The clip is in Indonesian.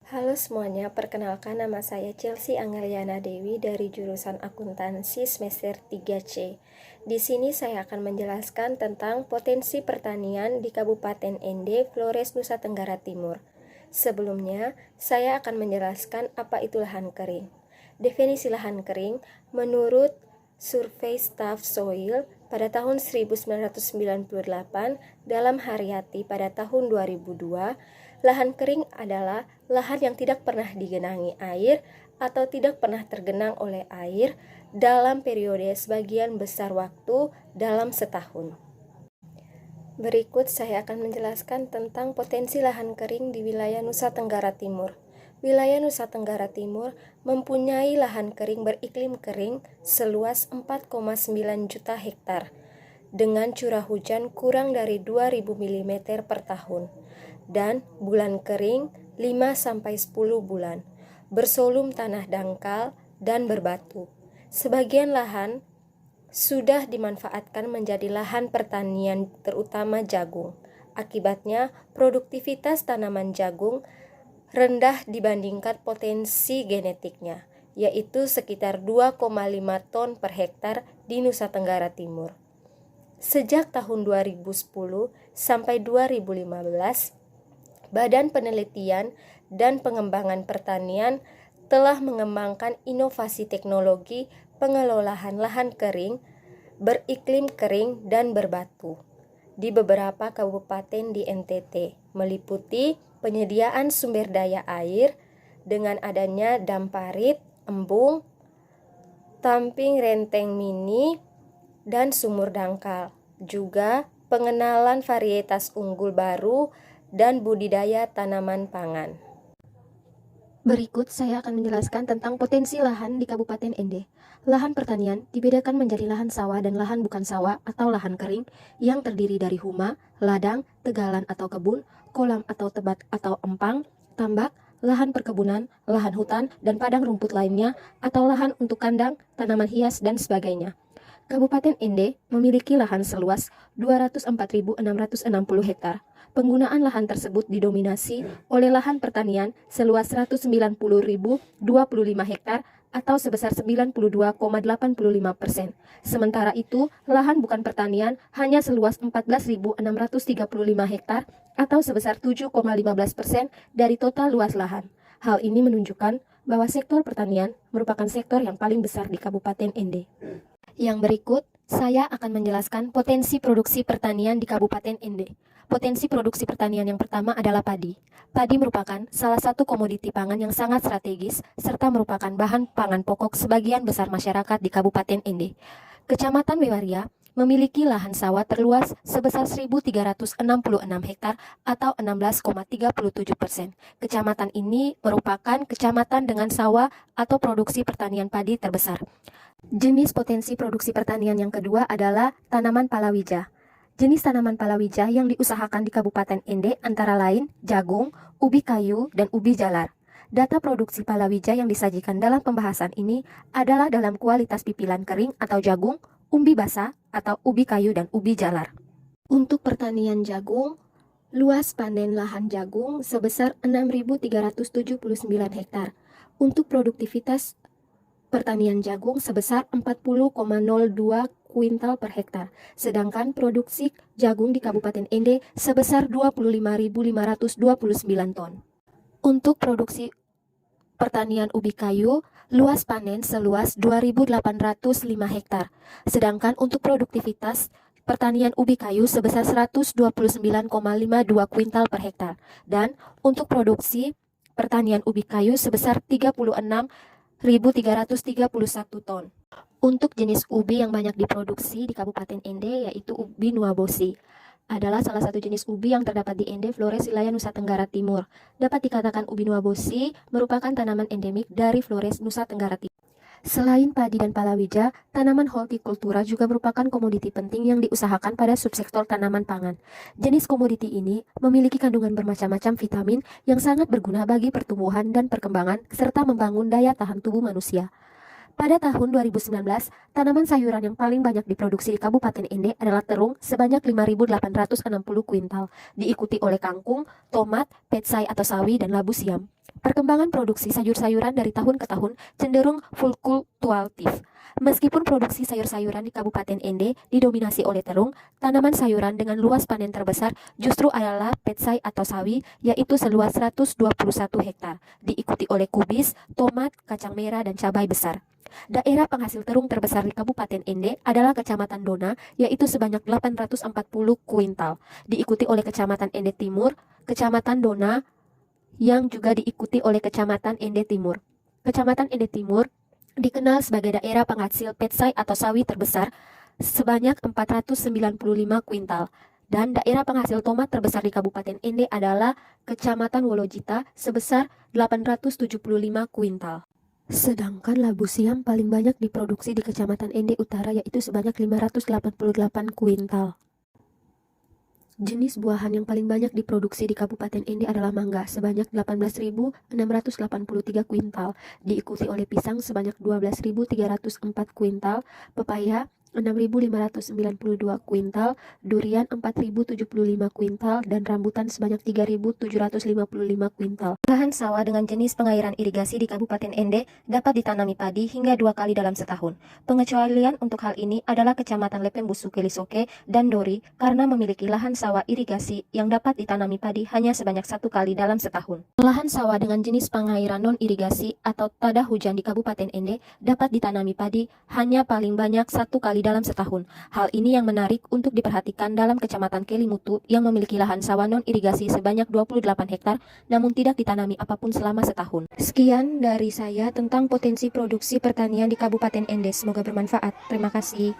Halo semuanya, perkenalkan nama saya Chelsea Angeliana Dewi dari jurusan Akuntansi semester 3C. Di sini saya akan menjelaskan tentang potensi pertanian di Kabupaten Ende, Flores, Nusa Tenggara Timur. Sebelumnya, saya akan menjelaskan apa itu lahan kering. Definisi lahan kering menurut Survei Staff Soil pada tahun 1998 dalam Haryati pada tahun 2002, lahan kering adalah lahan yang tidak pernah digenangi air atau tidak pernah tergenang oleh air dalam periode sebagian besar waktu dalam setahun. Berikut saya akan menjelaskan tentang potensi lahan kering di wilayah Nusa Tenggara Timur. Wilayah Nusa Tenggara Timur mempunyai lahan kering beriklim kering seluas 4,9 juta hektar dengan curah hujan kurang dari 2000 mm per tahun dan bulan kering 5-10 bulan, bersolum tanah dangkal dan berbatu. Sebagian lahan sudah dimanfaatkan menjadi lahan pertanian terutama jagung. Akibatnya, produktivitas tanaman jagung rendah dibandingkan potensi genetiknya, yaitu sekitar 2,5 ton per hektar di Nusa Tenggara Timur. Sejak tahun 2010 sampai 2015, Badan Penelitian dan Pengembangan Pertanian telah mengembangkan inovasi teknologi pengelolaan lahan kering, beriklim kering dan berbatu di beberapa kabupaten di NTT, meliputi penyediaan sumber daya air dengan adanya dam parit, embung, tamping renteng mini, dan sumur dangkal. Juga pengenalan varietas unggul baru dan budidaya tanaman pangan. Berikut saya akan menjelaskan tentang potensi lahan di Kabupaten Ende. Lahan pertanian dibedakan menjadi lahan sawah dan lahan bukan sawah atau lahan kering yang terdiri dari huma, ladang, tegalan atau kebun, kolam atau tebat atau empang, tambak, lahan perkebunan, lahan hutan, dan padang rumput lainnya atau lahan untuk kandang, tanaman hias, dan sebagainya. Kabupaten Ende memiliki lahan seluas 204.660 hektar. Penggunaan lahan tersebut didominasi oleh lahan pertanian seluas 190.025 hektar atau sebesar 92,85%. Sementara itu, lahan bukan pertanian hanya seluas 14.635 hektar atau sebesar 7,15% dari total luas lahan. Hal ini menunjukkan bahwa sektor pertanian merupakan sektor yang paling besar di Kabupaten Ende. Yang berikut, saya akan menjelaskan potensi produksi pertanian di Kabupaten Ende. Potensi produksi pertanian yang pertama adalah padi. Padi merupakan salah satu komoditi pangan yang sangat strategis serta merupakan bahan pangan pokok sebagian besar masyarakat di Kabupaten Ende. Kecamatan Wewaria memiliki lahan sawah terluas sebesar 1.366 hektar atau 16,37%. Kecamatan ini merupakan kecamatan dengan sawah atau produksi pertanian padi terbesar. Jenis potensi produksi pertanian yang kedua adalah tanaman palawija. Jenis tanaman palawija yang diusahakan di Kabupaten Ende antara lain jagung, ubi kayu, dan ubi jalar. Data produksi palawija yang disajikan dalam pembahasan ini adalah dalam kualitas pipilan kering atau jagung, umbi basah atau ubi kayu, dan ubi jalar. Untuk pertanian jagung, luas panen lahan jagung sebesar 6.379 hektar. Untuk produktivitas pertanian jagung sebesar 40,02 kuintal per hektar, sedangkan produksi jagung di Kabupaten Ende sebesar 25.529 ton. Untuk produksi pertanian ubi kayu, luas panen seluas 2.805 hektar, sedangkan untuk produktivitas pertanian ubi kayu sebesar 129,52 kuintal per hektar, dan untuk produksi pertanian ubi kayu sebesar 36.331 ton. Untuk jenis ubi yang banyak diproduksi di Kabupaten Ende yaitu ubi nuabosi. Adalah salah satu jenis ubi yang terdapat di Ende, Flores, wilayah Nusa Tenggara Timur. Dapat dikatakan ubi nuabosi merupakan tanaman endemik dari Flores, Nusa Tenggara Timur. Selain padi dan palawija, tanaman hortikultura juga merupakan komoditi penting yang diusahakan pada subsektor tanaman pangan. Jenis komoditi ini memiliki kandungan bermacam-macam vitamin yang sangat berguna bagi pertumbuhan dan perkembangan serta membangun daya tahan tubuh manusia. Pada tahun 2019, tanaman sayuran yang paling banyak diproduksi di Kabupaten Ende adalah terung sebanyak 5.860 kuintal, diikuti oleh kangkung, tomat, petsai atau sawi, dan labu siam. Perkembangan produksi sayur-sayuran dari tahun ke tahun cenderung fluktuatif. Meskipun produksi sayur-sayuran di Kabupaten Ende didominasi oleh terung, tanaman sayuran dengan luas panen terbesar justru adalah petsai atau sawi, yaitu seluas 121 hektar, diikuti oleh kubis, tomat, kacang merah, dan cabai besar. Daerah penghasil terung terbesar di Kabupaten Ende adalah Kecamatan Dona, yaitu sebanyak 840 kuintal, diikuti oleh Kecamatan Ende Timur, Kecamatan Dona, yang juga diikuti oleh Kecamatan Ende Timur. Kecamatan Ende Timur dikenal sebagai daerah penghasil petsai atau sawi terbesar sebanyak 495 kuintal. Dan daerah penghasil tomat terbesar di Kabupaten Ende adalah Kecamatan Wolojita sebesar 875 kuintal. Sedangkan labu siam paling banyak diproduksi di Kecamatan Ende Utara, yaitu sebanyak 588 kuintal. Jenis buahan yang paling banyak diproduksi di Kabupaten Ende adalah mangga sebanyak 18.683 kuintal, diikuti oleh pisang sebanyak 12.304 kuintal, pepaya 6.592 kuintal, durian 4.075 kuintal, dan rambutan sebanyak 3.755 kuintal. Lahan sawah dengan jenis pengairan irigasi di Kabupaten Ende dapat ditanami padi hingga 2 kali dalam setahun. Pengecualian untuk hal ini adalah Kecamatan Lepembusu Kelisoke dan Dori karena memiliki lahan sawah irigasi yang dapat ditanami padi hanya sebanyak 1 kali dalam setahun. Lahan sawah dengan jenis pengairan non-irigasi atau tada hujan di Kabupaten Ende dapat ditanami padi hanya paling banyak 1 kali dalam setahun. Hal ini yang menarik untuk diperhatikan dalam Kecamatan Kelimutu yang memiliki lahan sawah non-irigasi sebanyak 28 hektar namun tidak ditanami apapun selama setahun. Sekian dari saya tentang potensi produksi pertanian di Kabupaten Ende. Semoga bermanfaat. Terima kasih.